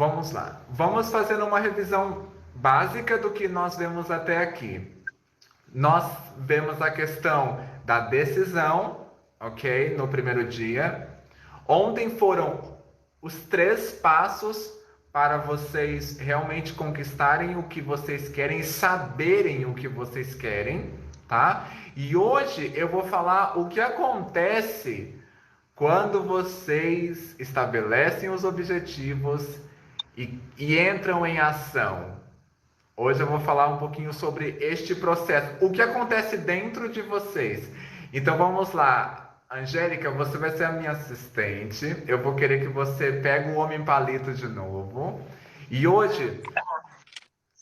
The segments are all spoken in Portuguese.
Vamos lá. Vamos fazer uma revisão básica do que nós vemos até aqui. Nós vemos a questão da decisão, ok? No primeiro dia. Ontem foram os 3 passos para vocês realmente conquistarem o que vocês querem e saberem o que vocês querem, tá? E hoje eu vou falar o que acontece quando vocês estabelecem os objetivos e entram em ação. Hoje eu vou falar um pouquinho sobre este processo, o que acontece dentro de vocês. Então vamos lá, Angélica, você vai ser a minha assistente. Eu vou querer que você pegue o Homem Palito de novo. E hoje,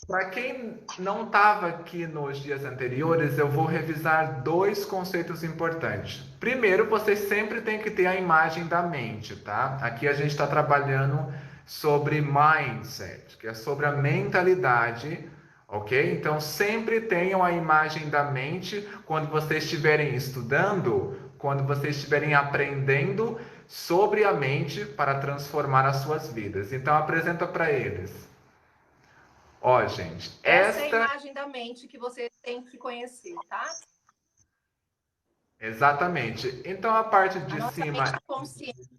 para quem não estava aqui nos dias anteriores, eu vou revisar 2 conceitos importantes. Primeiro, vocês sempre têm que ter a imagem da mente, tá? Aqui a gente está trabalhando sobre mindset, que é sobre a mentalidade, ok? Então, sempre tenham a imagem da mente quando vocês estiverem estudando, quando vocês estiverem aprendendo sobre a mente para transformar as suas vidas. Então, apresenta para eles. Ó, gente, Essa é a imagem da mente que você tem que conhecer, tá? Exatamente. Então, a parte de A nossa cima... mente consciente.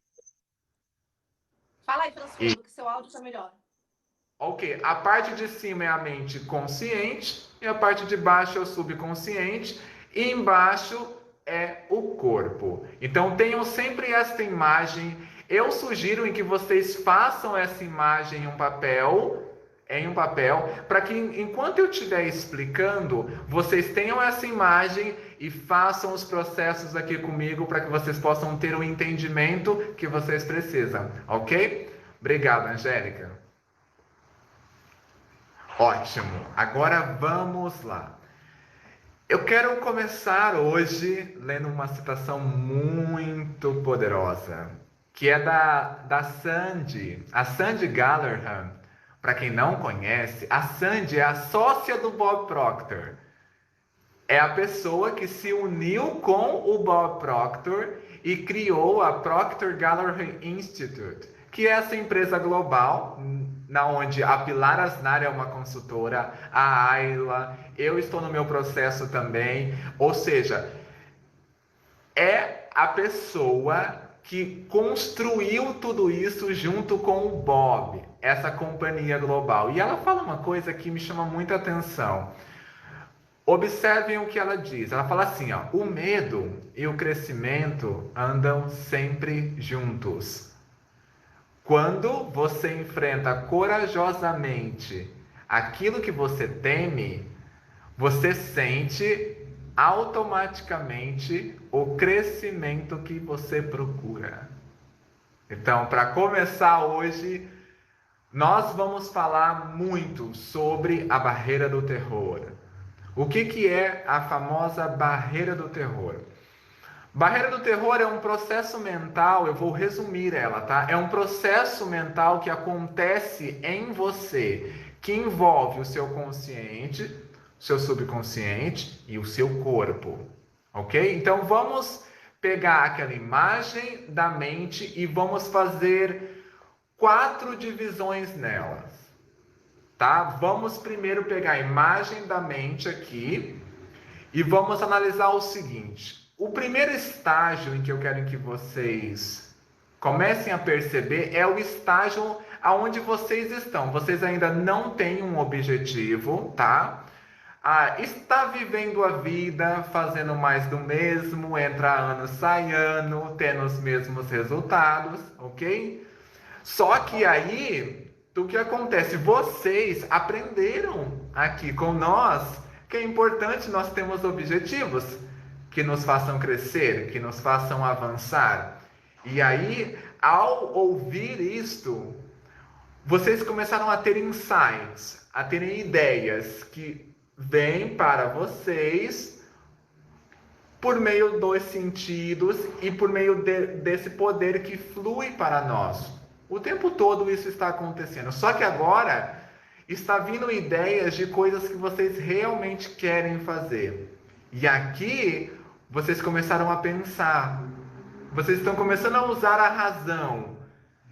Fala aí, Françoso, que seu áudio está melhor. Ok, a parte de cima é a mente consciente e a parte de baixo é o subconsciente e embaixo é o corpo. Então tenham sempre esta imagem. Eu sugiro em que vocês façam essa imagem em um papel, para que enquanto eu estiver explicando, vocês tenham essa imagem e façam os processos aqui comigo para que vocês possam ter o entendimento que vocês precisam, ok? Obrigado, Angélica. Ótimo, agora vamos lá. Eu quero começar hoje lendo uma citação muito poderosa, que é da Sandy, a Sandy Gallagher. Para quem não conhece, a Sandy é a sócia do Bob Proctor. É a pessoa que se uniu com o Bob Proctor e criou a Proctor Gallagher Institute, que é essa empresa global, na onde a Pilar Asnar é uma consultora, a Ayla, eu estou no meu processo também, ou seja, é a pessoa que construiu tudo isso junto com o Bob, essa companhia global. E ela fala uma coisa que me chama muita atenção. Observem o que ela diz. Ela fala assim, ó, o medo e o crescimento andam sempre juntos. Quando você enfrenta corajosamente aquilo que você teme, você sente automaticamente o crescimento que você procura. Então, para começar hoje, nós vamos falar muito sobre a barreira do terror. O que é a famosa barreira do terror? Barreira do terror é um processo mental, eu vou resumir ela, tá? É um processo mental que acontece em você, que envolve o seu consciente, o seu subconsciente e o seu corpo, ok? Então vamos pegar aquela imagem da mente e vamos fazer 4 divisões nelas, tá? Vamos primeiro pegar a imagem da mente aqui e vamos analisar o seguinte. O primeiro estágio em que eu quero que vocês comecem a perceber é o estágio aonde vocês estão. Vocês ainda não têm um objetivo, tá? Está vivendo a vida, fazendo mais do mesmo, entra ano, sai ano, tendo os mesmos resultados, ok? Só que aí, o que acontece? Vocês aprenderam aqui com nós que é importante nós termos objetivos que nos façam crescer, que nos façam avançar. E aí, ao ouvir isto, vocês começaram a ter insights, a terem ideias que vêm para vocês por meio dos sentidos e por meio desse poder que flui para nós. O tempo todo isso está acontecendo. Só que agora está vindo ideias de coisas que vocês realmente querem fazer. E aqui vocês começaram a pensar. Vocês estão começando a usar a razão.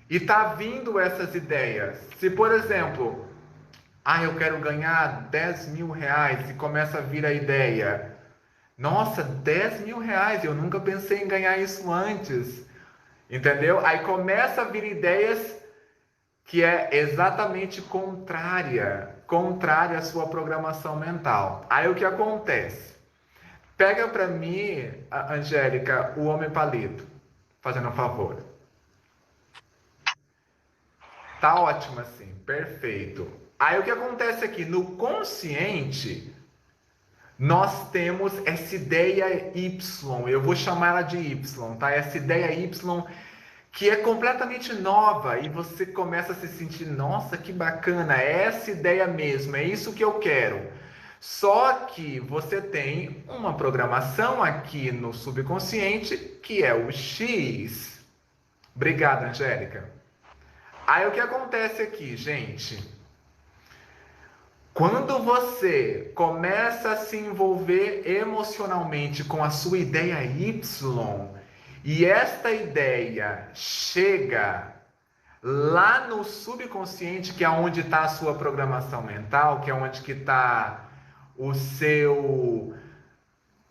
E tá vindo essas ideias. Se, por exemplo, eu quero ganhar 10 mil reais e começa a vir a ideia. Nossa, 10 mil reais, eu nunca pensei em ganhar isso antes. Entendeu? Aí começa a vir ideias que é exatamente contrária à sua programação mental. Aí o que acontece? Pega para mim, Angélica, o homem palito, fazendo um favor. Tá ótimo assim, perfeito. Aí o que acontece aqui? No consciente, nós temos essa ideia Y, eu vou chamar ela de Y, tá? Essa ideia Y que é completamente nova e você começa a se sentir, nossa, que bacana, é essa ideia mesmo, é isso que eu quero. Só que você tem uma programação aqui no subconsciente que é o X. Obrigado, Angélica. Aí o que acontece aqui, gente? Quando você começa a se envolver emocionalmente com a sua ideia Y, e esta ideia chega lá no subconsciente, que é onde está a sua programação mental, que é onde que está o seu,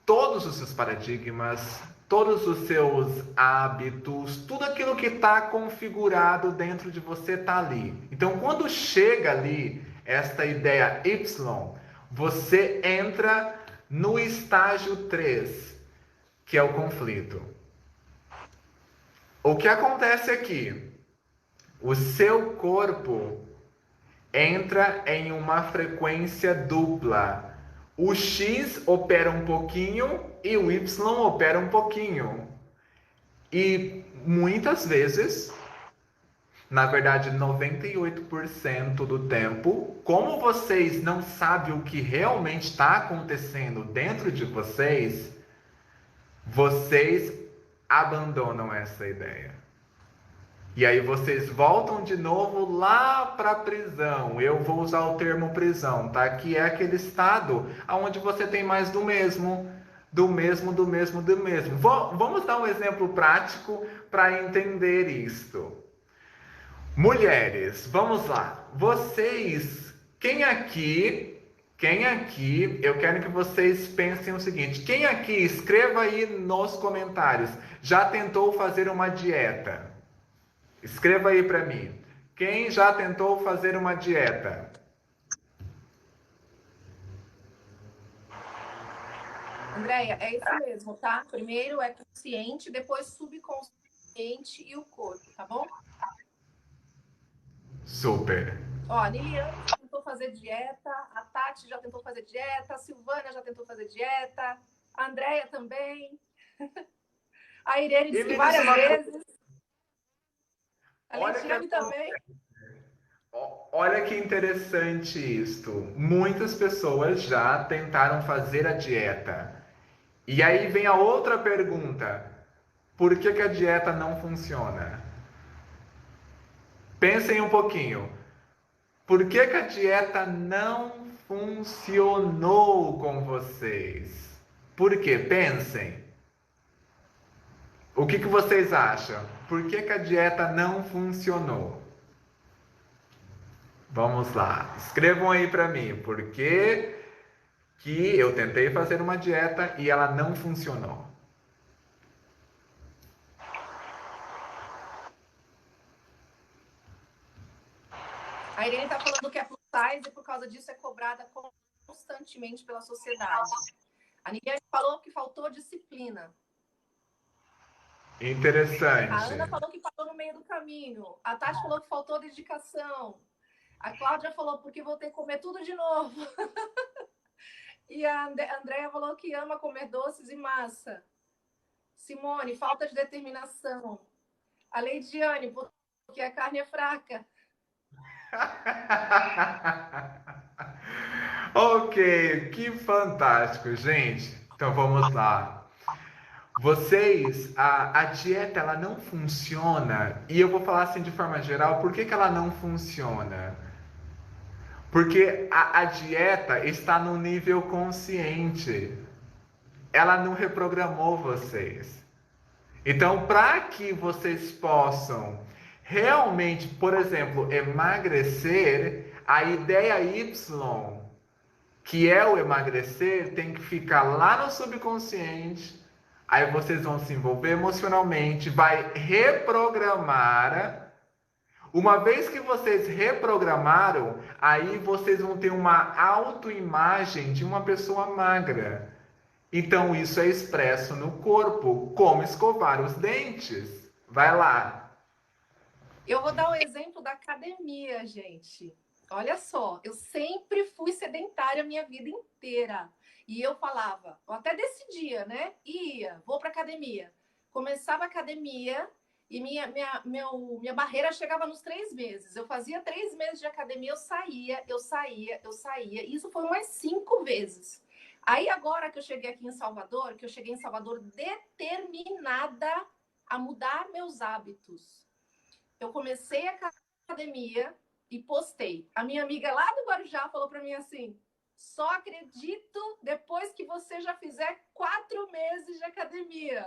todos os seus paradigmas, todos os seus hábitos, tudo aquilo que está configurado dentro de você está ali. Então, quando chega ali esta ideia Y, você entra no estágio 3, que é o conflito. O que acontece aqui? O seu corpo entra em uma frequência dupla. O X opera um pouquinho e o Y opera um pouquinho. E muitas vezes, na verdade 98% do tempo, como vocês não sabem o que realmente está acontecendo dentro de vocês, vocês abandonam essa ideia. E aí vocês voltam de novo lá para a prisão. Eu vou usar o termo prisão, tá? Que é aquele estado onde você tem mais do mesmo, do mesmo, do mesmo, do mesmo. Vamos dar um exemplo prático para entender isto. Mulheres, vamos lá. Vocês, quem aqui, eu quero que vocês pensem o seguinte. Quem aqui, escreva aí nos comentários, já tentou fazer uma dieta? Escreva aí para mim. Quem já tentou fazer uma dieta? Andréia, é isso mesmo, tá? Primeiro é consciente, depois subconsciente e o corpo, tá bom? Super. Ó, a Niliane já tentou fazer dieta, a Tati já tentou fazer dieta, a Silvânia já tentou fazer dieta, a Andréia também. A Irene disse que várias vezes. A Letiane também. Olha que interessante isto. Muitas pessoas já tentaram fazer a dieta. E aí vem a outra pergunta. Por que a dieta não funciona? Pensem um pouquinho. Por que a dieta não funcionou com vocês? Por quê? Pensem. O que vocês acham? Por que a dieta não funcionou? Vamos lá. Escrevam aí para mim. Por que eu tentei fazer uma dieta e ela não funcionou? A Irene está falando que é plus size e por causa disso é cobrada constantemente pela sociedade. A Niliane falou que faltou disciplina. Interessante. A Ana falou que parou no meio do caminho. A Tati falou que faltou dedicação. A Cláudia falou porque vou ter que comer tudo de novo. E a Andréia falou que ama comer doces e massa. Simone, falta de determinação. A Leidiane, porque a carne é fraca. Ok, que fantástico, gente. Então vamos lá. Vocês, a dieta ela não funciona, e eu vou falar assim de forma geral, por que ela não funciona? Porque a dieta está no nível consciente, ela não reprogramou vocês. Então, para que vocês possam realmente, por exemplo, emagrecer, a ideia Y, que é o emagrecer, tem que ficar lá no subconsciente. Aí vocês vão se envolver emocionalmente, vai reprogramar. Uma vez que vocês reprogramaram, aí vocês vão ter uma autoimagem de uma pessoa magra. Então isso é expresso no corpo, como escovar os dentes. Vai lá. Eu vou dar o exemplo da academia, gente. Olha só, eu sempre fui sedentária a minha vida inteira. E eu falava, eu até decidia, né? Ia, vou para academia. Começava a academia e minha barreira chegava nos 3 meses. Eu fazia 3 meses de academia, eu saía. E isso foi umas 5 vezes. Aí agora que eu cheguei aqui em Salvador, que eu cheguei em Salvador determinada a mudar meus hábitos. Eu comecei a academia e postei. A minha amiga lá do Guarujá falou para mim assim: só acredito depois que você já fizer 4 meses de academia.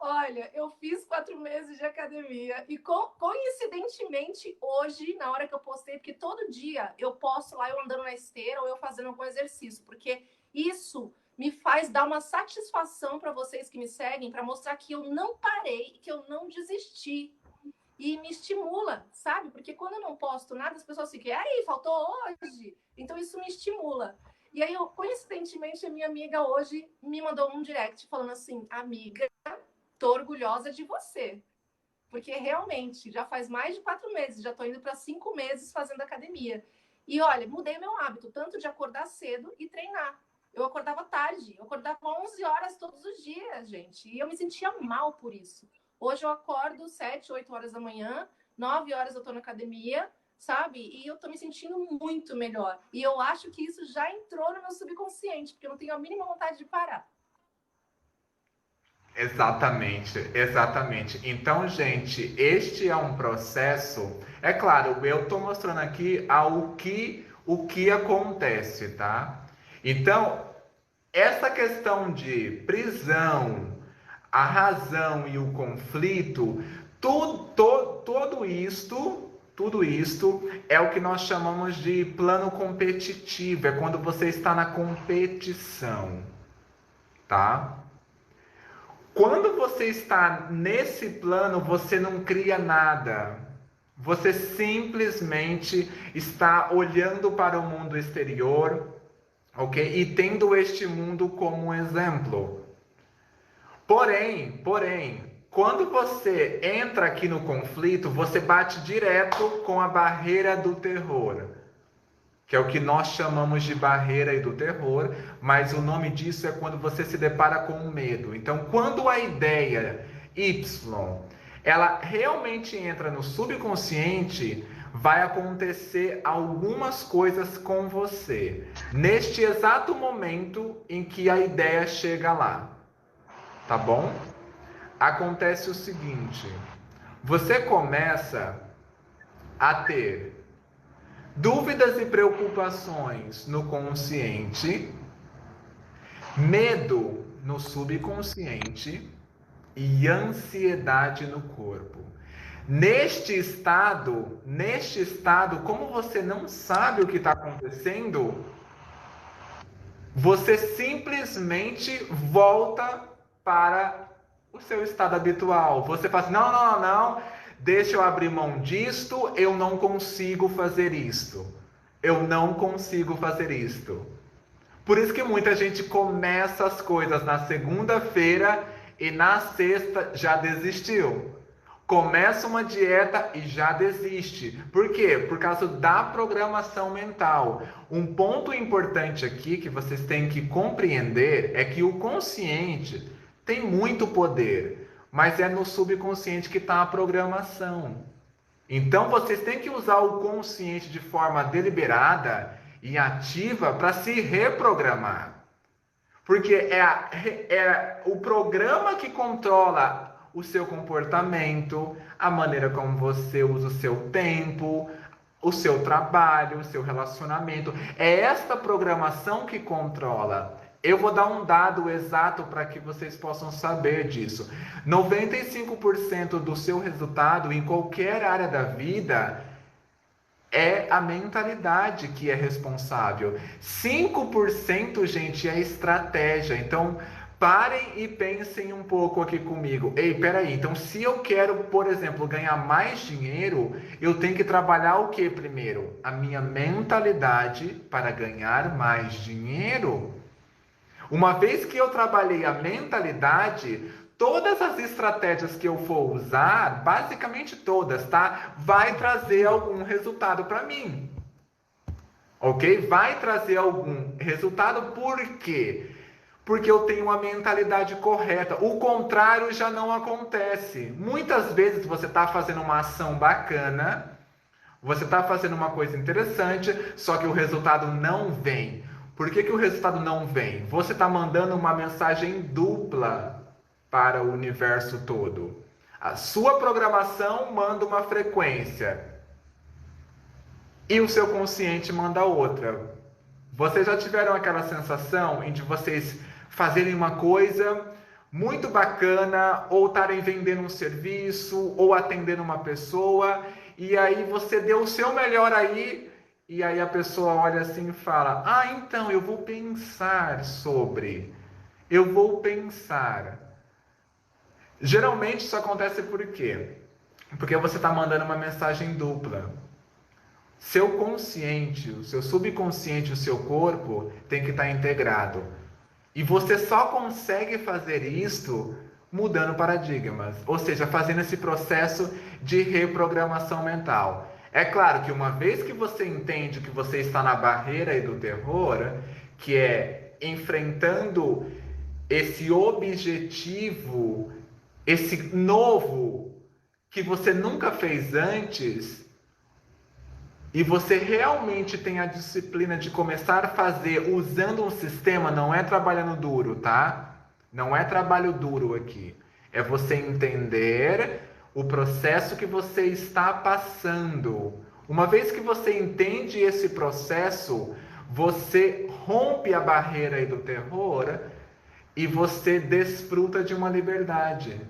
Olha, eu fiz 4 meses de academia e coincidentemente hoje, na hora que eu postei, porque todo dia eu posto lá eu andando na esteira ou eu fazendo algum exercício, porque isso me faz dar uma satisfação para vocês que me seguem, para mostrar que eu não parei, que eu não desisti. E me estimula, sabe? Porque quando eu não posto nada, as pessoas ficam, aí, faltou hoje. Então isso me estimula. E aí, coincidentemente, a minha amiga hoje me mandou um direct falando assim: amiga, tô orgulhosa de você. Porque realmente, já faz mais de 4 meses, já tô indo para 5 meses fazendo academia. E olha, mudei meu hábito, tanto de acordar cedo e treinar. Eu acordava tarde, eu acordava 11 horas todos os dias, gente. E eu me sentia mal por isso. Hoje eu acordo 7, 8 horas da manhã, 9 horas eu tô na academia, sabe? E eu tô me sentindo muito melhor. E eu acho que isso já entrou no meu subconsciente, porque eu não tenho a mínima vontade de parar. Exatamente, exatamente. Então, gente, este é um processo. É claro, eu estou mostrando aqui o que acontece, tá? Então, essa questão de prisão, a razão e o conflito, tudo isto é o que nós chamamos de plano competitivo. É quando você está na competição, tá? Quando você está nesse plano, você não cria nada. Você simplesmente está olhando para o mundo exterior, ok? E tendo este mundo como um exemplo. Porém, quando você entra aqui no conflito, você bate direto com a barreira do terror, que é o que nós chamamos de barreira do terror, mas o nome disso é quando você se depara com o medo. Então, quando a ideia Y, ela realmente entra no subconsciente, vai acontecer algumas coisas com você, neste exato momento em que a ideia chega lá, tá bom? Acontece o seguinte, você começa a ter dúvidas e preocupações no consciente, medo no subconsciente e ansiedade no corpo. Neste estado, como você não sabe o que está acontecendo, você simplesmente volta para o seu estado habitual. Você fala assim, não, deixa eu abrir mão disto, eu não consigo fazer isto. Eu não consigo fazer isto. Por isso que muita gente começa as coisas na segunda-feira e na sexta já desistiu. Começa uma dieta e já desiste. Por quê? Por causa da programação mental. Um ponto importante aqui que vocês têm que compreender é que o consciente tem muito poder, mas é no subconsciente que está a programação. Então vocês têm que usar o consciente de forma deliberada e ativa para se reprogramar. Porque é o programa que controla o seu comportamento, a maneira como você usa o seu tempo, o seu trabalho, o seu relacionamento. É esta programação que controla. eu vou dar um dado exato para que vocês possam saber disso. 95% do seu resultado em qualquer área da vida é a mentalidade que é responsável. 5%, gente, é estratégia. Então, parem e pensem um pouco aqui comigo. Ei, peraí, então se eu quero, por exemplo, ganhar mais dinheiro, eu tenho que trabalhar o que primeiro? A minha mentalidade para ganhar mais dinheiro. Uma vez que eu trabalhei a mentalidade, todas as estratégias que eu for usar, basicamente todas, tá? Vai trazer algum resultado para mim. Ok? Vai trazer algum resultado, por quê? Porque eu tenho uma mentalidade correta. O contrário já não acontece. Muitas vezes você está fazendo uma ação bacana, você está fazendo uma coisa interessante, só que o resultado não vem. Por que o resultado não vem? Você está mandando uma mensagem dupla para o universo todo. A sua programação manda uma frequência e o seu consciente manda outra. Vocês já tiveram aquela sensação em de vocês fazerem uma coisa muito bacana, ou estarem vendendo um serviço, ou atendendo uma pessoa, e aí você deu o seu melhor aí, e aí a pessoa olha assim e fala: Ah, então eu vou pensar sobre. Eu vou pensar. Geralmente isso acontece por quê? Porque você está mandando uma mensagem dupla. Seu consciente, o seu subconsciente, o seu corpo tem que estar integrado. E você só consegue fazer isto mudando paradigmas, ou seja, fazendo esse processo de reprogramação mental. É claro que uma vez que você entende que você está na barreira aí do terror, que é enfrentando esse objetivo, esse novo que você nunca fez antes, e você realmente tem a disciplina de começar a fazer usando um sistema, não é trabalhando duro, tá? Não é trabalho duro aqui. É você entender o processo que você está passando. Uma vez que você entende esse processo, você rompe a barreira aí do terror e você desfruta de uma liberdade.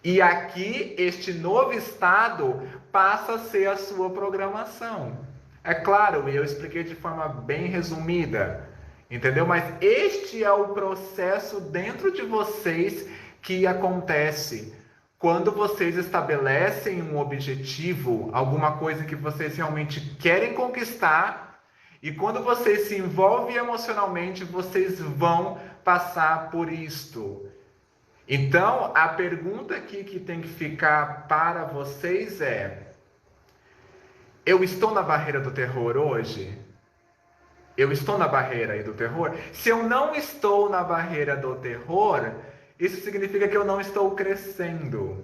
E aqui, este novo estado passa a ser a sua programação. É claro, eu expliquei de forma bem resumida, entendeu? Mas este é o processo dentro de vocês que acontece quando vocês estabelecem um objetivo, alguma coisa que vocês realmente querem conquistar, e quando vocês se envolvem emocionalmente, vocês vão passar por isto. Então, a pergunta aqui que tem que ficar para vocês é: eu estou na barreira do terror hoje? Eu estou na barreira aí do terror? Se eu não estou na barreira do terror, isso significa que eu não estou crescendo,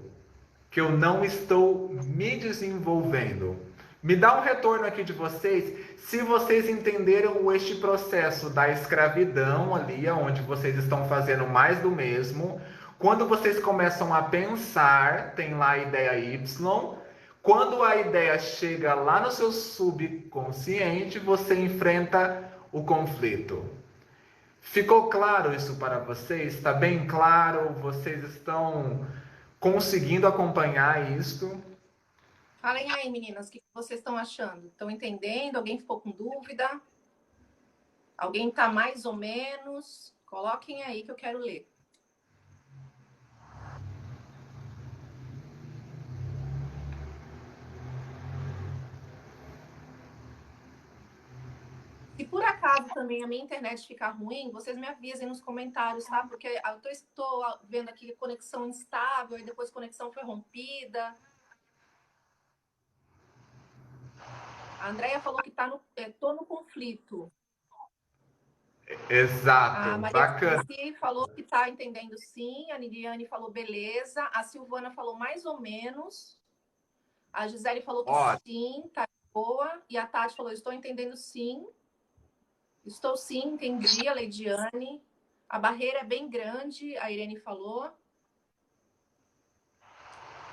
que eu não estou me desenvolvendo. Me dá um retorno aqui de vocês, se vocês entenderam este processo da escravidão ali, onde vocês estão fazendo mais do mesmo. Quando vocês começam a pensar, tem lá a ideia Y. Quando a ideia chega lá no seu subconsciente, você enfrenta o conflito. Ficou claro isso para vocês? Está bem claro? Vocês estão conseguindo acompanhar isto? Falem aí, meninas, o que vocês estão achando? Estão entendendo? Alguém ficou com dúvida? Alguém está mais ou menos? Coloquem aí que eu quero ler. Se por acaso também a minha internet ficar ruim, vocês me avisem nos comentários, tá? Porque eu estou vendo aqui conexão instável e depois conexão foi rompida. A Andrea falou que tô no conflito. Exato, A Maria bacana. falou que está entendendo sim. A Liliane falou beleza. A Silvana falou mais ou menos. A Gisele falou que sim, tá boa. E a Tati falou, estou entendendo sim. Estou sim, entendi, a Leidiane. A barreira é bem grande, a Irene falou.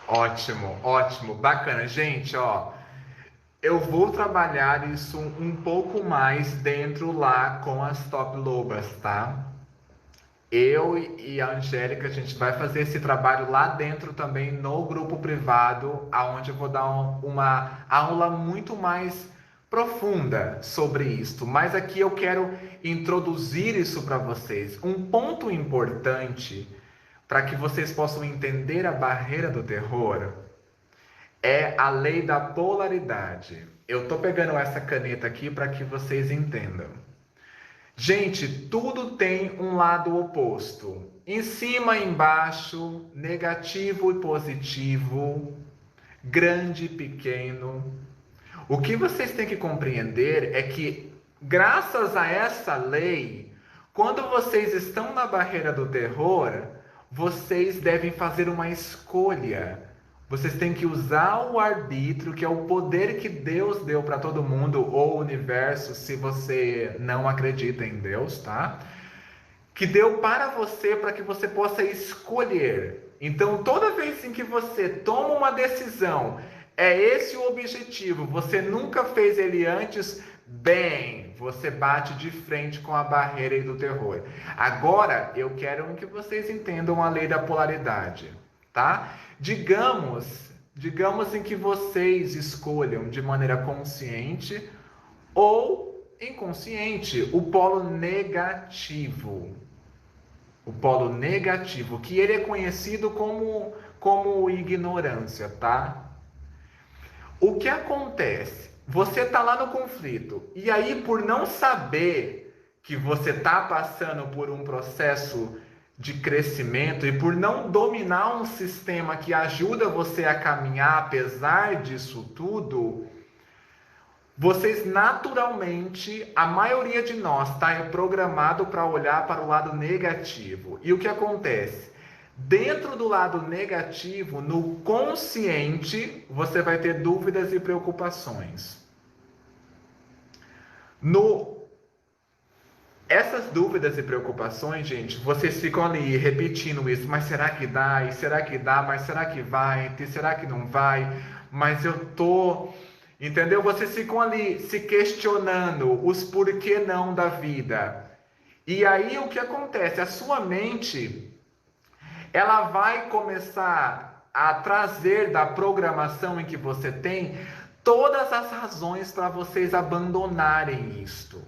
Ótimo, ótimo, bacana. Gente, ó, eu vou trabalhar isso um pouco mais dentro lá com as top lobas, tá? Eu e a Angélica, a gente vai fazer esse trabalho lá dentro também no grupo privado, aonde eu vou dar uma aula muito mais profunda sobre isso. Mas aqui eu quero introduzir isso para vocês. Um ponto importante para que vocês possam entender a barreira do terror é a lei da polaridade. Eu tô pegando essa caneta aqui para que vocês entendam. Gente, tudo tem um lado oposto. Em cima e embaixo, negativo e positivo, grande e pequeno. O que vocês têm que compreender é que, graças a essa lei, quando vocês estão na barreira do terror, vocês devem fazer uma escolha. Vocês têm que usar o arbítrio, que é o poder que Deus deu para todo mundo, ou o universo, se você não acredita em Deus, tá? Que deu para você, para que você possa escolher. Então, toda vez em que você toma uma decisão, é esse o objetivo, você nunca fez ele antes, bem, você bate de frente com a barreira do terror. Agora, eu quero que vocês entendam a lei da polaridade, tá? Digamos em que vocês escolham de maneira consciente ou inconsciente o polo negativo. O polo negativo, que ele é conhecido como ignorância, tá? O que acontece? Você está lá no conflito, e aí por não saber que você está passando por um processo de crescimento e por não dominar um sistema que ajuda você a caminhar apesar disso tudo, vocês naturalmente, a maioria de nós está programado para olhar para o lado negativo. E o que acontece? Dentro do lado negativo, no consciente, você vai ter dúvidas e preocupações. Essas dúvidas e preocupações, gente, vocês ficam ali repetindo isso. Mas será que dá? E será que dá? Mas será que vai? E será que não vai? Mas eu tô... Entendeu? Vocês ficam ali se questionando os porquê não da vida. E aí o que acontece? A sua mente, ela vai começar a trazer da programação em que você tem todas as razões para vocês abandonarem isto.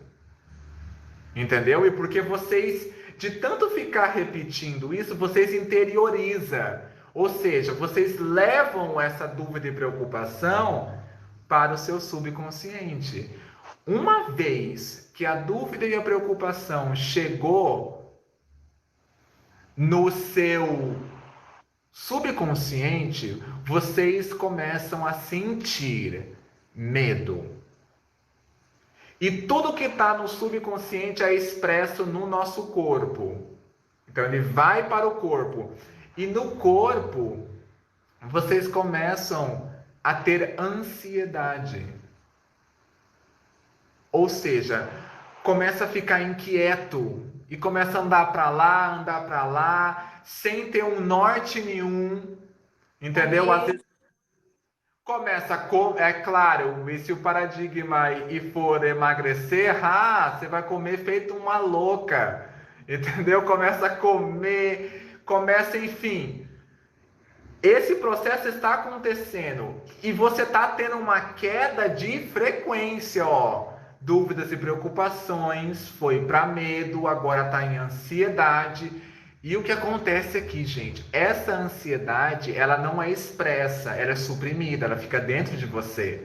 Entendeu? E porque vocês, de tanto ficar repetindo isso, vocês interiorizam. Ou seja, vocês levam essa dúvida e preocupação para o seu subconsciente. Uma vez que a dúvida e a preocupação chegou no seu subconsciente, vocês começam a sentir medo. E tudo que está no subconsciente é expresso no nosso corpo. Então ele vai para o corpo. E no corpo, vocês começam a ter ansiedade. Ou seja, começa a ficar inquieto e começa a andar para lá, sem ter um norte nenhum, entendeu? Às vezes começa, é claro, e se o paradigma e for emagrecer, você vai comer feito uma louca, entendeu? Começa a comer, enfim... Esse processo está acontecendo e você está tendo uma queda de frequência, ó. Dúvidas e preocupações, foi para medo, agora está em ansiedade. E o que acontece aqui, gente? Essa ansiedade, ela não é expressa, ela é suprimida, ela fica dentro de você.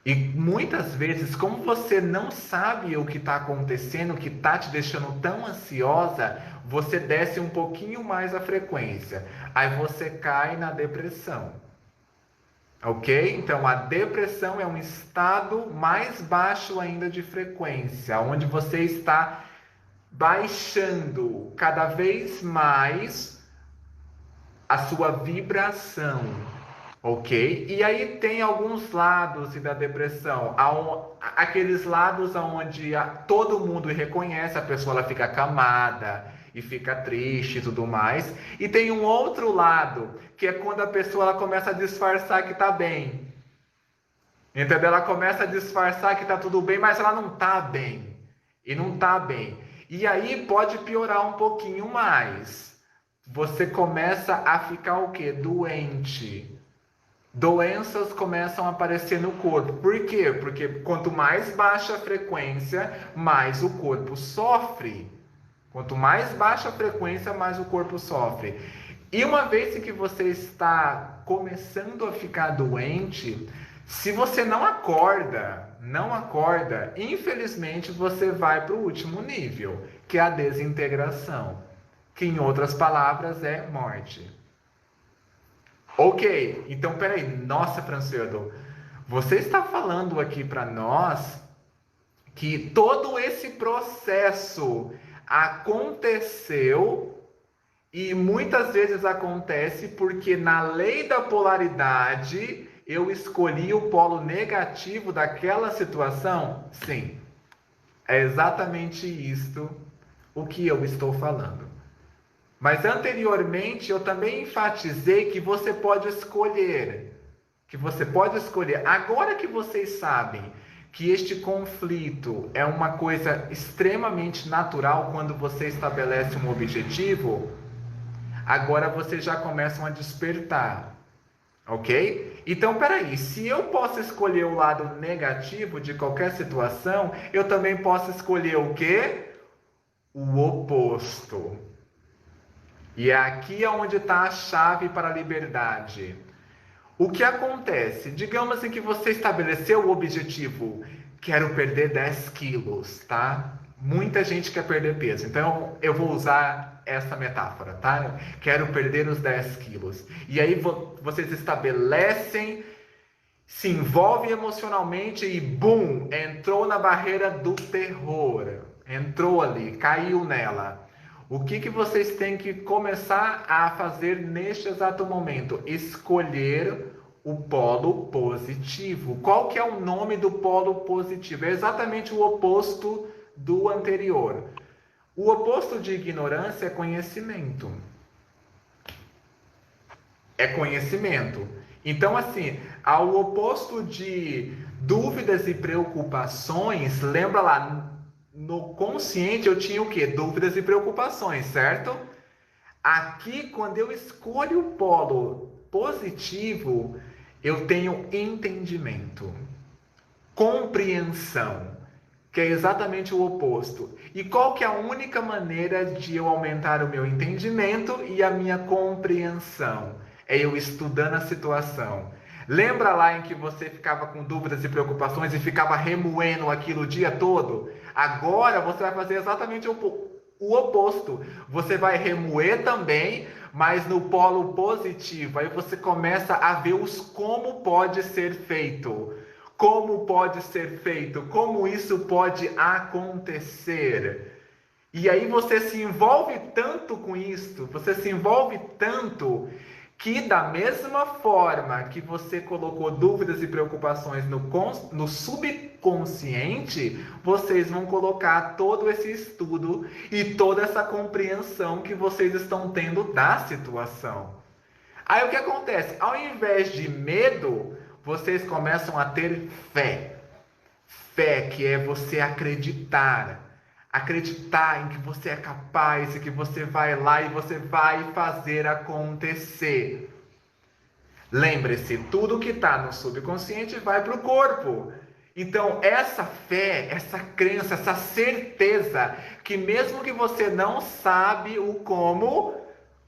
E muitas vezes, como você não sabe o que está acontecendo, o que está te deixando tão ansiosa, você desce um pouquinho mais a frequência. Aí você cai na depressão. Ok? Então, a depressão é um estado mais baixo ainda de frequência, onde você está baixando cada vez mais a sua vibração. Ok? E aí tem alguns lados da depressão, aqueles lados onde todo mundo reconhece, a pessoa ela fica acamada e fica triste e tudo mais. E tem um outro lado, que é quando a pessoa ela começa a disfarçar que está bem. Entendeu? Ela começa a disfarçar que tá tudo bem, mas ela não tá bem. E não tá bem. E aí pode piorar um pouquinho mais. Você começa a ficar o quê? Doente. Doenças começam a aparecer no corpo. Por quê? Porque quanto mais baixa a frequência, mais o corpo sofre. Quanto mais baixa a frequência, mais o corpo sofre. E uma vez que você está começando a ficar doente, se você não acorda, infelizmente você vai para o último nível, que é a desintegração, que em outras palavras é morte. Ok, então peraí, nossa, Francedo, você está falando aqui para nós que todo esse processo aconteceu e muitas vezes acontece porque na lei da polaridade eu escolhi o polo negativo daquela situação? Sim, é exatamente isto o que eu estou falando. Mas anteriormente eu também enfatizei que você pode escolher. Que você pode escolher. Agora que vocês sabem que este conflito é uma coisa extremamente natural quando você estabelece um objetivo, agora vocês já começam a despertar. Ok? Então, peraí, se eu posso escolher o lado negativo de qualquer situação, eu também posso escolher o quê? O oposto. E é aqui onde está a chave para a liberdade. O que acontece? Digamos em que você estabeleceu o objetivo, quero perder 10 quilos, tá? Muita gente quer perder peso, então eu vou usar essa metáfora, tá? Quero perder os 10 quilos. E aí vocês estabelecem, se envolvem emocionalmente e bum, entrou na barreira do terror. Entrou ali, caiu nela. O que vocês têm que começar a fazer neste exato momento? Escolher o polo positivo. Qual que é o nome do polo positivo? É exatamente o oposto do anterior. O oposto de ignorância é conhecimento. É conhecimento. Então, assim, ao oposto de dúvidas e preocupações, lembra lá, no consciente eu tinha o quê? Dúvidas e preocupações, certo? Aqui, quando eu escolho o polo positivo, eu tenho entendimento, compreensão, que é exatamente o oposto. E qual que é a única maneira de eu aumentar o meu entendimento e a minha compreensão? É eu estudando a situação. Lembra lá em que você ficava com dúvidas e preocupações e ficava remoendo aquilo o dia todo? Agora você vai fazer exatamente o oposto. Você vai remoer também, mas no polo positivo. Aí você começa a ver os como pode ser feito. Como pode ser feito? Como isso pode acontecer? E aí você se envolve tanto com isso, você se envolve tanto que da mesma forma que você colocou dúvidas e preocupações no subconsciente, vocês vão colocar todo esse estudo e toda essa compreensão que vocês estão tendo da situação. Aí o que acontece? Ao invés de medo, vocês começam a ter fé. Fé, que é você acreditar. Acreditar em que você é capaz e que você vai lá e você vai fazer acontecer. Lembre-se, tudo que está no subconsciente vai para o corpo. Então, essa fé, essa crença, essa certeza que mesmo que você não sabe o como,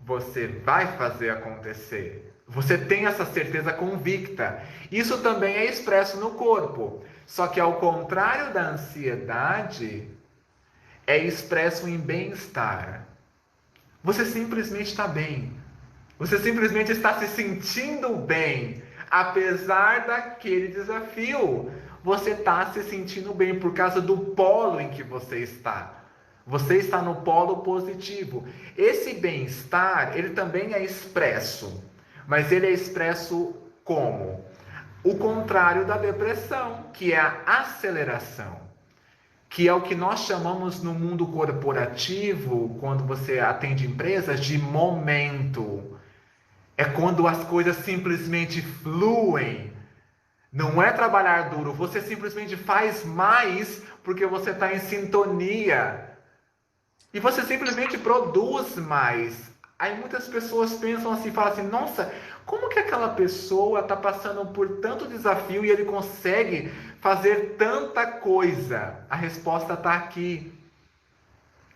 você vai fazer acontecer. Você tem essa certeza convicta. Isso também é expresso no corpo. Só que ao contrário da ansiedade, é expresso em bem-estar. Você simplesmente está bem. Você simplesmente está se sentindo bem. Apesar daquele desafio, você está se sentindo bem por causa do polo em que você está. Você está no polo positivo. Esse bem-estar, ele também é expresso. Mas ele é expresso como? O contrário da depressão, que é a aceleração. Que é o que nós chamamos no mundo corporativo, quando você atende empresas, de momento. É quando as coisas simplesmente fluem. Não é trabalhar duro, você simplesmente faz mais porque você está em sintonia. E você simplesmente produz mais. Aí muitas pessoas pensam assim, falam assim, nossa, como que aquela pessoa está passando por tanto desafio e ele consegue fazer tanta coisa? A resposta está aqui.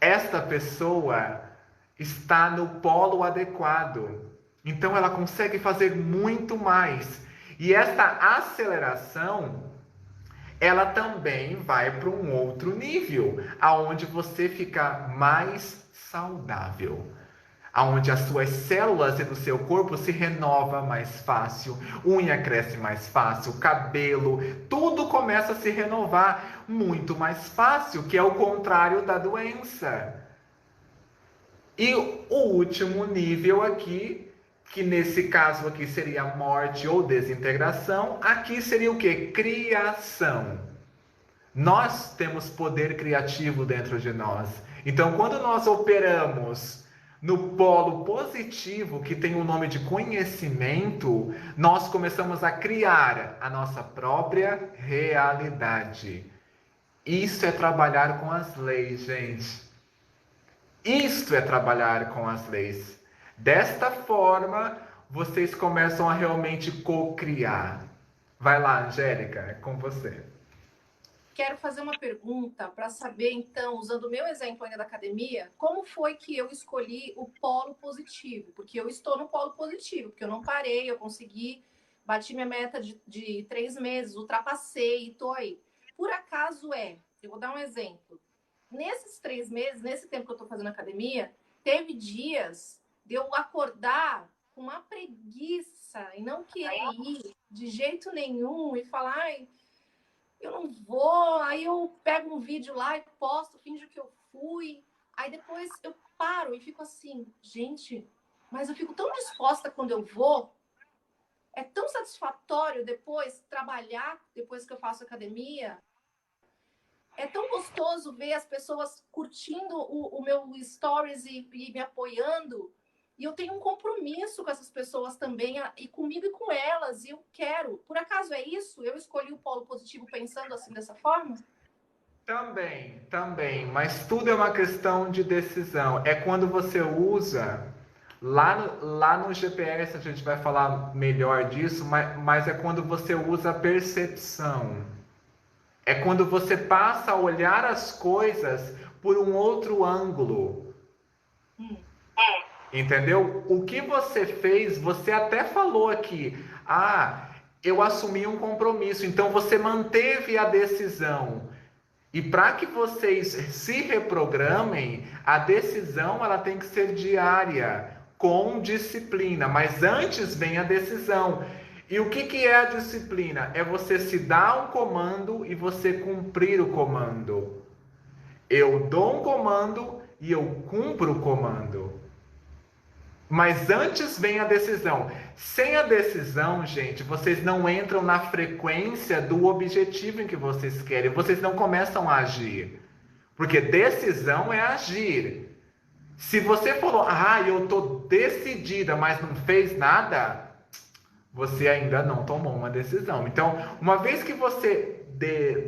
Esta pessoa está no polo adequado. Então ela consegue fazer muito mais. E esta aceleração, ela também vai para um outro nível, aonde você fica mais saudável, aonde as suas células do seu corpo se renova mais fácil, unha cresce mais fácil, cabelo, tudo começa a se renovar muito mais fácil, que é o contrário da doença. E o último nível aqui, que nesse caso aqui seria morte ou desintegração, aqui seria o que? Criação. Nós temos poder criativo dentro de nós. Então, quando nós operamos no polo positivo, que tem o nome de conhecimento, nós começamos a criar a nossa própria realidade. Isso é trabalhar com as leis, gente. Isto é trabalhar com as leis. Desta forma, vocês começam a realmente co-criar. Vai lá, Angélica, é com você. Quero fazer uma pergunta para saber, então, usando o meu exemplo ainda da academia, como foi que eu escolhi o polo positivo? Porque eu estou no polo positivo, porque eu não parei, eu consegui, bati minha meta de 3 meses, ultrapassei e estou aí. Por acaso eu vou dar um exemplo. Nesses 3 meses, nesse tempo que eu estou fazendo academia, teve dias de eu acordar com uma preguiça e não querer ir de jeito nenhum e falar, ai, eu não vou, aí eu pego um vídeo lá e posto, finjo que eu fui, aí depois eu paro e fico assim, gente, mas eu fico tão disposta quando eu vou, é tão satisfatório depois trabalhar, depois que eu faço academia, é tão gostoso ver as pessoas curtindo o meu stories e me apoiando. E eu tenho um compromisso com essas pessoas também, e comigo e com elas, e eu quero. Por acaso é isso? Eu escolhi o polo positivo pensando assim, dessa forma? Também, mas tudo é uma questão de decisão. É quando você usa, lá no GPS a gente vai falar melhor disso, mas é quando você usa a percepção. É quando você passa a olhar as coisas por um outro ângulo. Entendeu? O que você fez, você até falou aqui. Ah, eu assumi um compromisso. Então você manteve a decisão. E para que vocês se reprogramem, a decisão ela tem que ser diária, com disciplina. Mas antes vem a decisão. E o que é a disciplina? É você se dar um comando e você cumprir o comando. Eu dou um comando e eu cumpro o comando. Mas antes vem a decisão. Sem a decisão, gente, vocês não entram na frequência do objetivo em que vocês querem. Vocês não começam a agir. Porque decisão é agir. Se você falou, eu tô decidida, mas não fez nada, você ainda não tomou uma decisão. Então, uma vez que você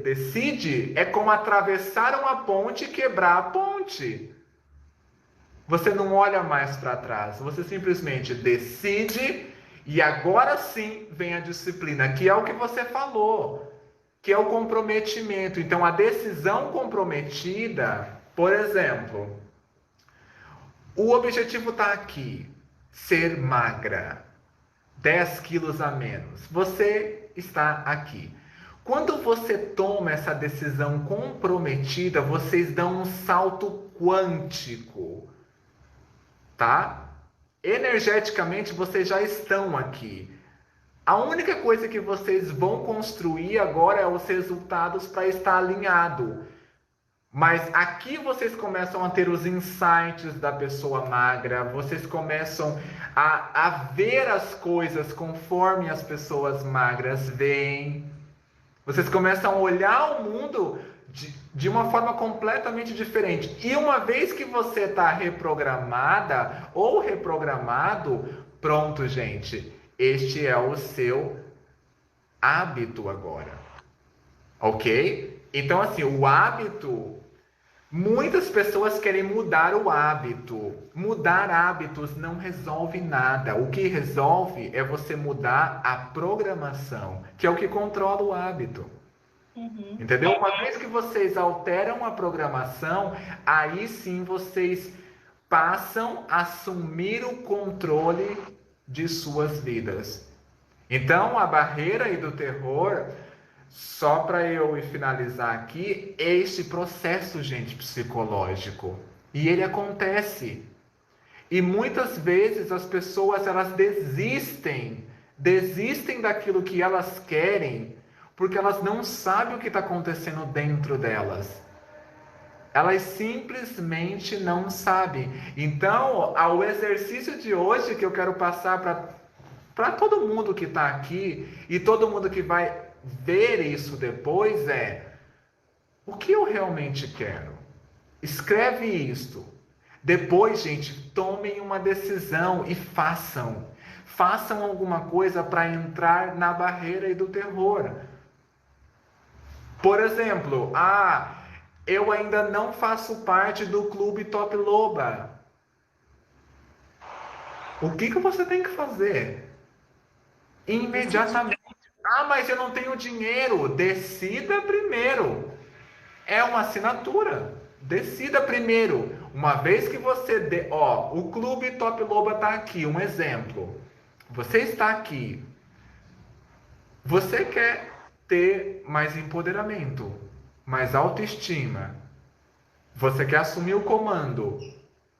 decide, é como atravessar uma ponte e quebrar a ponte. Você não olha mais para trás, você simplesmente decide e agora sim vem a disciplina, que é o que você falou, que é o comprometimento. Então, a decisão comprometida, por exemplo, o objetivo está aqui, ser magra, 10 quilos a menos. Você está aqui. Quando você toma essa decisão comprometida, vocês dão um salto quântico. Tá? Energeticamente vocês já estão aqui. A única coisa que vocês vão construir agora é os resultados para estar alinhado. Mas aqui vocês começam a ter os insights da pessoa magra, vocês começam a ver as coisas conforme as pessoas magras veem. Vocês começam a olhar o mundo de uma forma completamente diferente. E uma vez que você está reprogramada ou reprogramado, pronto, gente. Este é o seu hábito agora, ok? Então, assim, o hábito, muitas pessoas querem mudar o hábito. Mudar hábitos não resolve nada. O que resolve é você mudar a programação, que é o que controla o hábito. Uhum. Entendeu? Uma vez que vocês alteram a programação, aí sim vocês passam a assumir o controle de suas vidas. Então, a barreira aí do terror, só para eu finalizar aqui, é esse processo, gente, psicológico. E ele acontece. E muitas vezes as pessoas elas desistem daquilo que elas querem, porque elas não sabem o que está acontecendo dentro delas. Elas simplesmente não sabem. Então, o exercício de hoje que eu quero passar para todo mundo que está aqui e todo mundo que vai ver isso depois é: o que eu realmente quero? Escreve isto. Depois, gente, tomem uma decisão e façam. Façam alguma coisa para entrar na barreira do terror. Por exemplo, eu ainda não faço parte do clube Top Loba. O que você tem que fazer? Decidir. Imediatamente. Mas eu não tenho dinheiro. Decida primeiro. É uma assinatura. Decida primeiro. Uma vez que você o clube Top Loba está aqui, um exemplo. Você está aqui. Você quer ter mais empoderamento, mais autoestima. Você quer assumir o comando.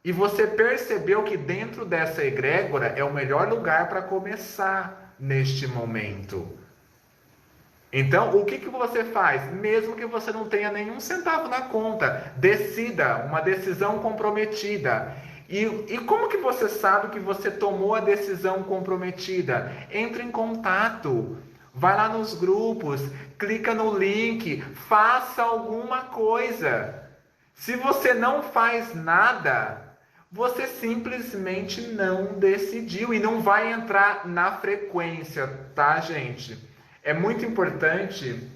E você percebeu que dentro dessa egrégora é o melhor lugar para começar neste momento. Então, o que você faz? Mesmo que você não tenha nenhum centavo na conta, decida, uma decisão comprometida. E como que você sabe que você tomou a decisão comprometida? Entre em contato, vai lá nos grupos, clica no link, faça alguma coisa. Se você não faz nada, você simplesmente não decidiu e não vai entrar na frequência, tá, gente? É muito importante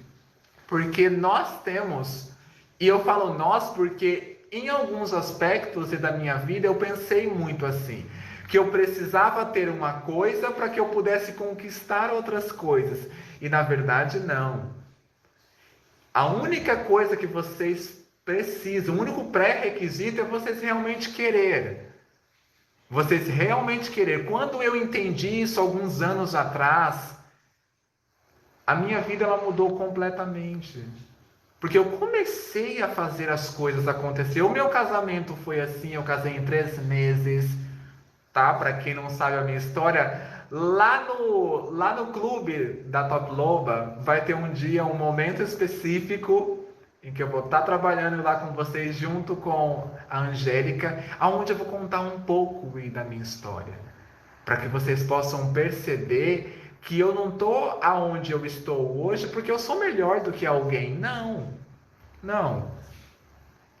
porque nós temos, e eu falo nós porque em alguns aspectos da minha vida eu pensei muito assim, que eu precisava ter uma coisa para que eu pudesse conquistar outras coisas. E na verdade não. A única coisa que vocês precisam, o único pré-requisito é vocês realmente querer. Vocês realmente querer. Quando eu entendi isso alguns anos atrás, a minha vida ela mudou completamente. Porque eu comecei a fazer as coisas acontecer. O meu casamento foi assim, eu casei em 3 meses, tá? Para quem não sabe a minha história, lá no clube da Top Loba vai ter um dia, um momento específico em que eu vou estar trabalhando lá com vocês junto com a Angélica, aonde eu vou contar um pouco da minha história, para que vocês possam perceber que eu não estou aonde eu estou hoje porque eu sou melhor do que alguém. Não, não.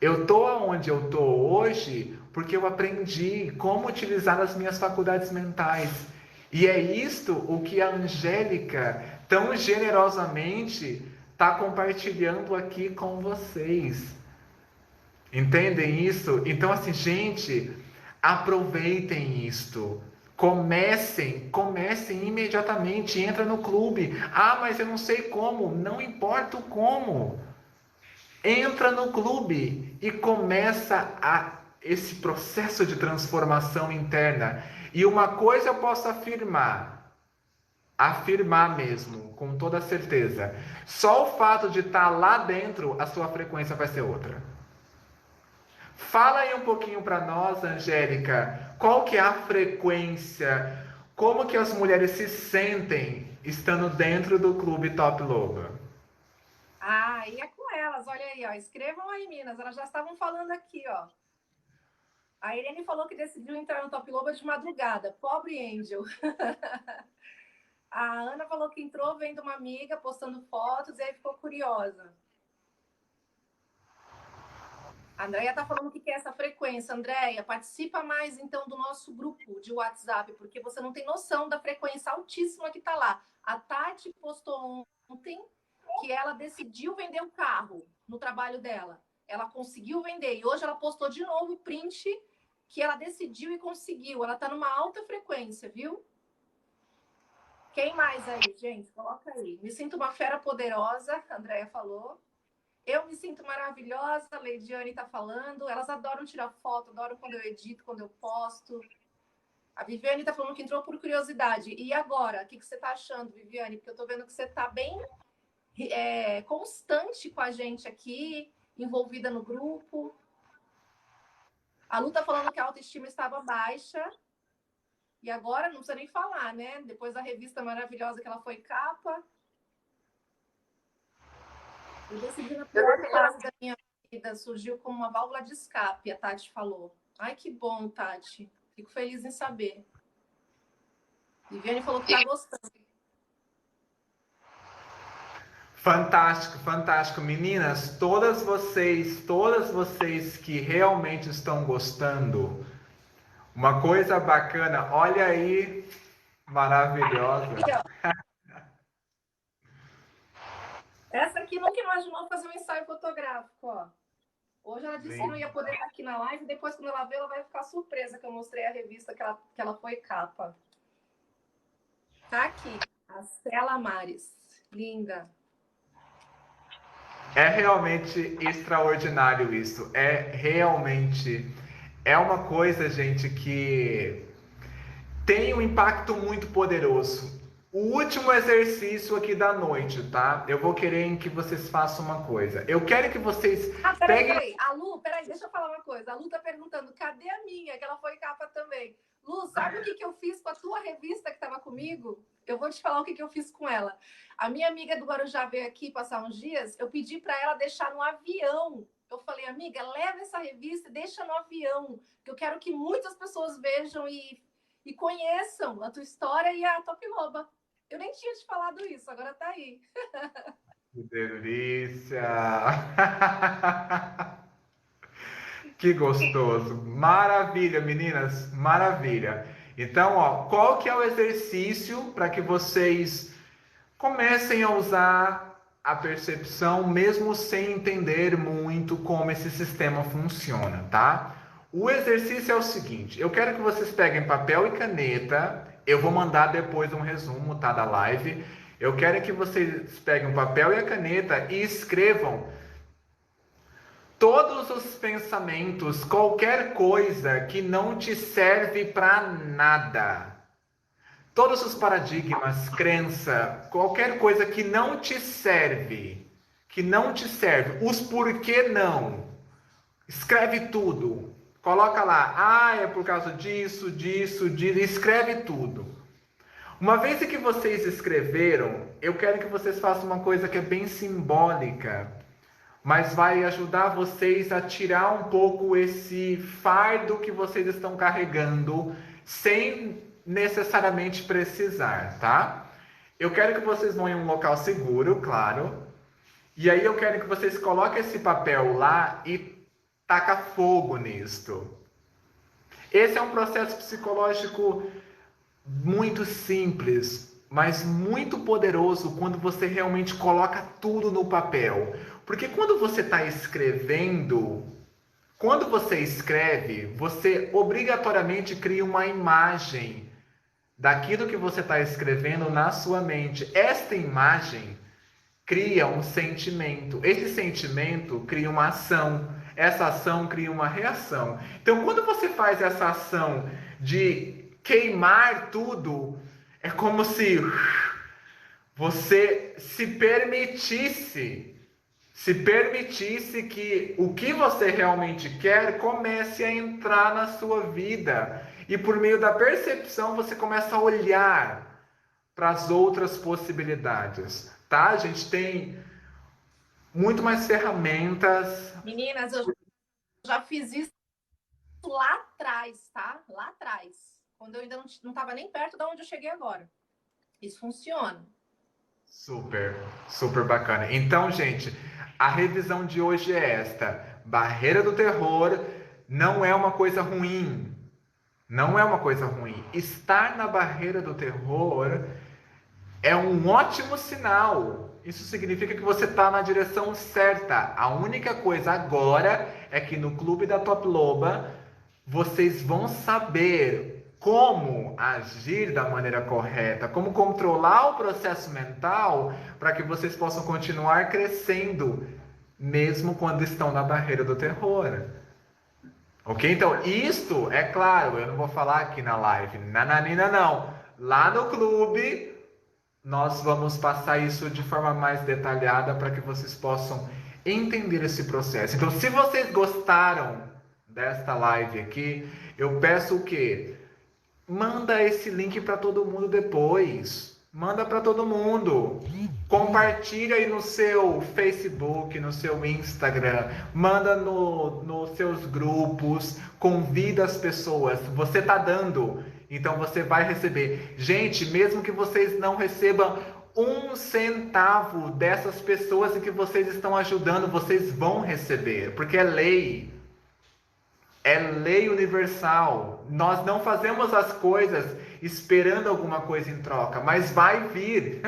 Eu estou aonde eu estou hoje porque eu aprendi como utilizar as minhas faculdades mentais. E é isto o que a Angélica tão generosamente está compartilhando aqui com vocês. Entendem isso? Então, assim, gente, aproveitem isto. Comecem imediatamente, entra no clube. Mas eu não sei como. Não importa o como. Entra no clube e começa esse processo de transformação interna. E uma coisa eu posso afirmar mesmo, com toda certeza. Só o fato de estar lá dentro, a sua frequência vai ser outra. Fala aí um pouquinho para nós, Angélica, qual que é a frequência, como que as mulheres se sentem estando dentro do clube Top Loba? E é com elas, olha aí, ó. Escrevam aí, Minas, elas já estavam falando aqui, ó. A Irene falou que decidiu entrar no Top Loba de madrugada. Pobre Angel. A Ana falou que entrou vendo uma amiga postando fotos e aí ficou curiosa. A Andréia está falando que quer essa frequência. Andréia, participa mais, então, do nosso grupo de WhatsApp, porque você não tem noção da frequência altíssima que está lá. A Tati postou ontem que ela decidiu vender o carro no trabalho dela. Ela conseguiu vender. E hoje ela postou de novo o print que ela decidiu e conseguiu. Ela está numa alta frequência, viu? Quem mais aí, gente? Coloca aí. Me sinto uma fera poderosa, a Andréia falou. Eu me sinto maravilhosa, a Leidiane tá falando. Elas adoram tirar foto, adoram quando eu edito, quando eu posto. A Viviane tá falando que entrou por curiosidade. E agora? O que você tá achando, Viviane? Porque eu tô vendo que você tá bem constante com a gente aqui, envolvida no grupo. A Lu tá falando que a autoestima estava baixa. E agora não precisa nem falar, né? Depois da revista maravilhosa que ela foi capa. Eu decidi na pior fase da minha vida, surgiu como uma válvula de escape, a Tati falou. Ai, que bom, Tati. Fico feliz em saber. Viviane falou que tá gostando. Fantástico, fantástico. Meninas, todas vocês que realmente estão gostando, uma coisa bacana, olha aí, maravilhosa. Essa aqui nunca imaginou fazer um ensaio fotográfico, ó. Hoje ela disse que não ia poder estar aqui na live, depois quando ela ver, ela vai ficar surpresa que eu mostrei a revista que ela foi capa. Tá aqui, a Stella Maris. Linda. É realmente extraordinário isso. É uma coisa, gente, que tem um impacto muito poderoso. O último exercício aqui da noite, tá? Eu vou querer que vocês façam uma coisa. Eu quero que vocês peraí. A Lu, deixa eu falar uma coisa. A Lu tá perguntando, cadê a minha? Que ela foi capa também. Lu, sabe o que eu fiz com a tua revista que tava comigo? Eu vou te falar o que eu fiz com ela. A minha amiga do Guarujá veio aqui passar uns dias, eu pedi para ela deixar no avião. Eu falei, amiga, leva essa revista e deixa no avião, que eu quero que muitas pessoas vejam e conheçam a tua história e a Top Loba. Eu nem tinha te falado isso, agora tá aí. Que delícia! Que gostoso! Maravilha, meninas, maravilha. Então, ó, qual que é o exercício para que vocês comecem a usar a percepção, mesmo sem entender muito como esse sistema funciona, tá? O exercício é o seguinte: eu quero que vocês peguem papel e caneta. Eu vou mandar depois um resumo, tá, da live. Eu quero que vocês peguem o papel e a caneta e escrevam todos os pensamentos, qualquer coisa que não te serve para nada. Todos os paradigmas, crença, qualquer coisa que não te serve, os porquê não. Escreve tudo. Coloca lá, é por causa disso, escreve tudo. Uma vez que vocês escreveram, eu quero que vocês façam uma coisa que é bem simbólica, mas vai ajudar vocês a tirar um pouco esse fardo que vocês estão carregando, sem necessariamente precisar, tá? Eu quero que vocês vão em um local seguro, claro, e aí eu quero que vocês coloquem esse papel lá e taca fogo nisto. Esse é um processo psicológico muito simples, mas muito poderoso quando você realmente coloca tudo no papel. Porque quando você está escrevendo, quando você escreve, você obrigatoriamente cria uma imagem daquilo que você está escrevendo na sua mente. Esta imagem cria um sentimento. Esse sentimento cria uma ação. Essa ação cria uma reação. Então, quando você faz essa ação de queimar tudo, é como se você se permitisse que o que você realmente quer comece a entrar na sua vida. E por meio da percepção, você começa a olhar para as outras possibilidades. Tá? A gente tem muito mais ferramentas. Meninas, eu já fiz isso lá atrás, tá? Lá atrás. Quando eu ainda não estava nem perto de onde eu cheguei agora. Isso funciona. Super, super bacana. Então, gente, a revisão de hoje é esta. barreira do terror não é uma coisa ruim. Não é uma coisa ruim. Estar na barreira do terror é um ótimo sinal. Isso significa que você está na direção certa. A única coisa agora é que no Clube da Top Loba vocês vão saber como agir da maneira correta, como controlar o processo mental para que vocês possam continuar crescendo, mesmo quando estão na barreira do terror. Ok? Então, isto, é claro, eu não vou falar aqui na live, nananina não. Lá no clube, nós vamos passar isso de forma mais detalhada para que vocês possam entender esse processo. Então, se vocês gostaram desta live aqui, eu peço o quê? Manda esse link para todo mundo depois. Manda para todo mundo. Compartilha aí no seu Facebook, no seu Instagram. Manda nos seus grupos. Convida as pessoas. Você tá dando, então você vai receber. Gente, mesmo que vocês não recebam um centavo dessas pessoas em que vocês estão ajudando, vocês vão receber, porque é lei. É lei universal. Nós não fazemos as coisas esperando alguma coisa em troca, mas vai vir.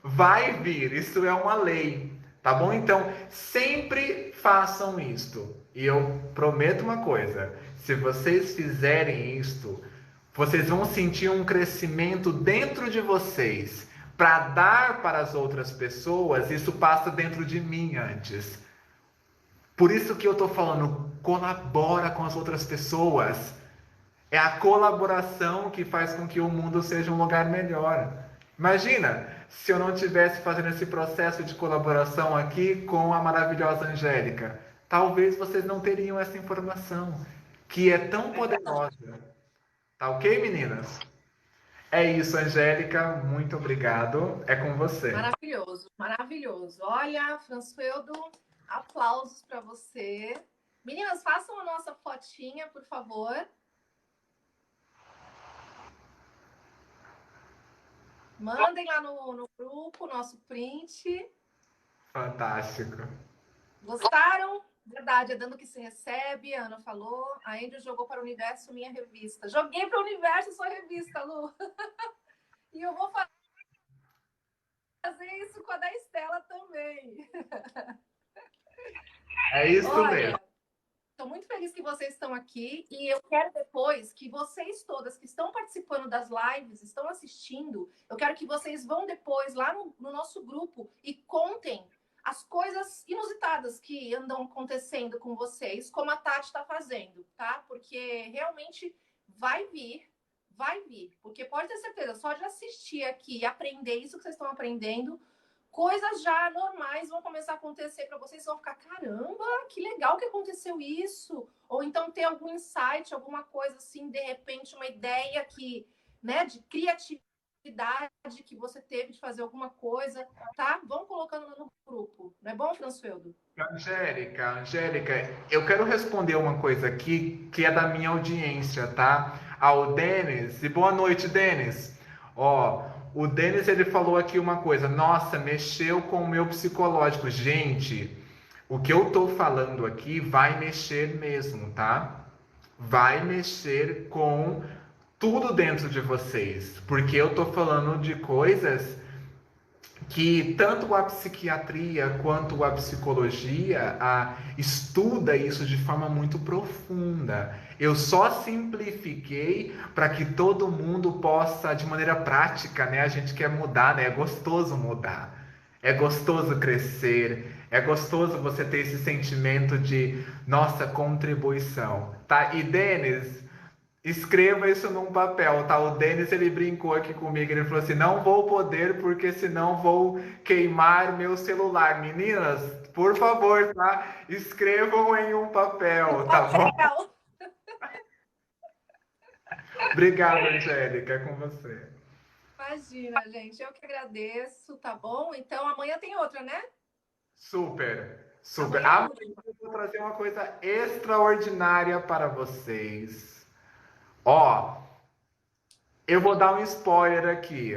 Vai vir. Isso é uma lei. Tá bom? Então, sempre façam isto. E eu prometo uma coisa: se vocês fizerem isto, vocês vão sentir um crescimento dentro de vocês para dar para as outras pessoas. Isso passa dentro de mim antes. Por isso que eu estou falando, colabora com as outras pessoas. É a colaboração que faz com que o mundo seja um lugar melhor. Imagina se eu não estivesse fazendo esse processo de colaboração aqui com a maravilhosa Angélica. Talvez vocês não teriam essa informação, que é tão poderosa. Tá ok, meninas? É isso, Angélica. Muito obrigado. É com você. Maravilhoso, maravilhoso. Olha, Françoeldo, aplausos para você. Meninas, façam a nossa fotinha, por favor. Mandem lá no grupo nosso print. Fantástico. Gostaram? Verdade, é dando que se recebe. A Ana falou. A Andrew jogou para o universo minha revista. Joguei para o universo sua revista, Lu. E eu vou fazer isso com a da Estela também. É isso mesmo. Estou muito feliz que vocês estão aqui e eu quero depois que vocês todas que estão participando das lives, estão assistindo, eu quero que vocês vão depois lá no nosso grupo e contem as coisas inusitadas que andam acontecendo com vocês, como a Tati está fazendo, tá? Porque realmente vai vir. Porque pode ter certeza, só de assistir aqui e aprender isso que vocês estão aprendendo, coisas já normais vão começar a acontecer para vocês, vão ficar, caramba, que legal que aconteceu isso. Ou então ter algum insight, alguma coisa assim, de repente, uma ideia que, né, de criatividade que você teve de fazer alguma coisa, tá? Vão colocando no grupo. Não é bom, Françoeldo? Angélica, eu quero responder uma coisa aqui que é da minha audiência, tá? Ao Denis, e boa noite, Denis. Ó, o Denis, ele falou aqui uma coisa, nossa, mexeu com o meu psicológico. Gente, o que eu tô falando aqui vai mexer mesmo, tá? Vai mexer com tudo dentro de vocês, porque eu tô falando de coisas que tanto a psiquiatria quanto a psicologia estuda isso de forma muito profunda. Eu só simplifiquei para que todo mundo possa, de maneira prática, né? A gente quer mudar, né? É gostoso mudar. É gostoso crescer. É gostoso você ter esse sentimento de nossa contribuição, tá? E Denis, escreva isso num papel, tá? O Denis, ele brincou aqui comigo, ele falou assim, não vou poder porque senão vou queimar meu celular. Meninas, por favor, tá? Escrevam em um papel, tá bom? Obrigado, Angélica, é com você. Imagina, gente, eu que agradeço, tá bom? Então amanhã tem outra, né? Super. Amanhã eu vou trazer uma coisa extraordinária para vocês. Ó, eu vou dar um spoiler aqui.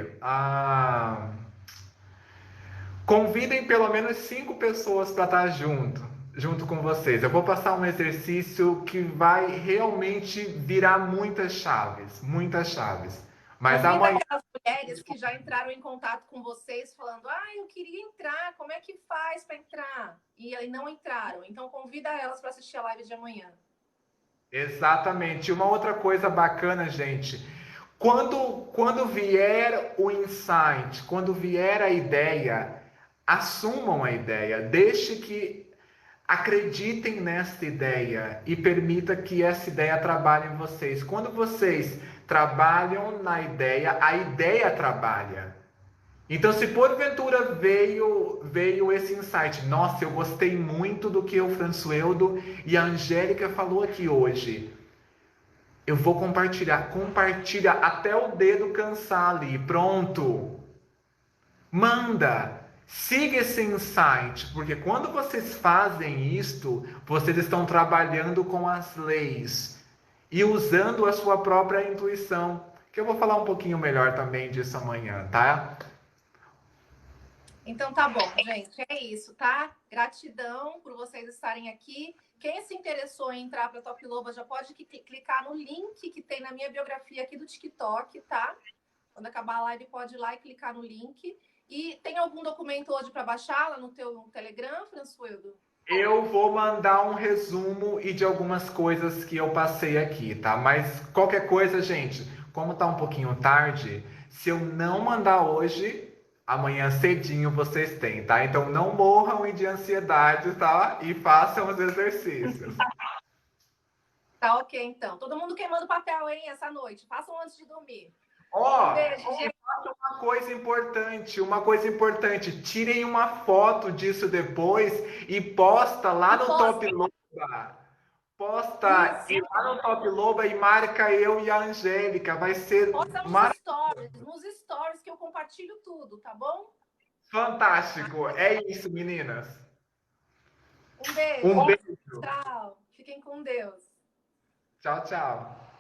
Convidem pelo menos 5 pessoas para estar junto, junto com vocês. Eu vou passar um exercício que vai realmente virar muitas chaves, muitas chaves. Mas Convida amanhã aquelas mulheres que já entraram em contato com vocês falando: ah, eu queria entrar, como é que faz para entrar? E aí não entraram. Então convida elas para assistir a live de amanhã. exatamente. Uma outra coisa bacana, gente, quando vier o insight, quando vier a ideia, assumam a ideia, deixe que acreditem nessa ideia e permita que essa ideia trabalhe em vocês. Quando vocês trabalham na ideia, a ideia trabalha. Então, se porventura veio esse insight, nossa, eu gostei muito do que o Françoeldo e a Angélica falou aqui hoje. Eu vou compartilhar, compartilha até o dedo cansar ali, pronto. Manda, siga esse insight, porque quando vocês fazem isto, vocês estão trabalhando com as leis e usando a sua própria intuição, que eu vou falar um pouquinho melhor também disso amanhã, tá? Então tá bom, gente, é isso, tá? Gratidão por vocês estarem aqui. Quem se interessou em entrar para Top Loba já pode clicar no link que tem na minha biografia aqui do TikTok, tá? Quando acabar a live, pode ir lá e clicar no link. E tem algum documento hoje para baixar lá no teu Telegram, Françoeldo? Eu vou mandar um resumo e de algumas coisas que eu passei aqui, tá? Mas qualquer coisa, gente, como tá um pouquinho tarde, se eu não mandar hoje, amanhã cedinho vocês têm, tá? Então não morram de ansiedade, tá? E façam os exercícios. Tá ok, então. Todo mundo queimando papel, hein, essa noite. Façam antes de dormir. Ó, Um beijo, e gente. uma coisa importante, tirem uma foto disso depois e posta lá no Top Loba. Posta e lá no Top Loba e marca eu e a Angélica. Vai ser Posta nos stories que eu compartilho tudo, tá bom? fantástico. É isso, meninas. Um beijo. Um beijo. Tchau. Fiquem com Deus. Tchau, tchau.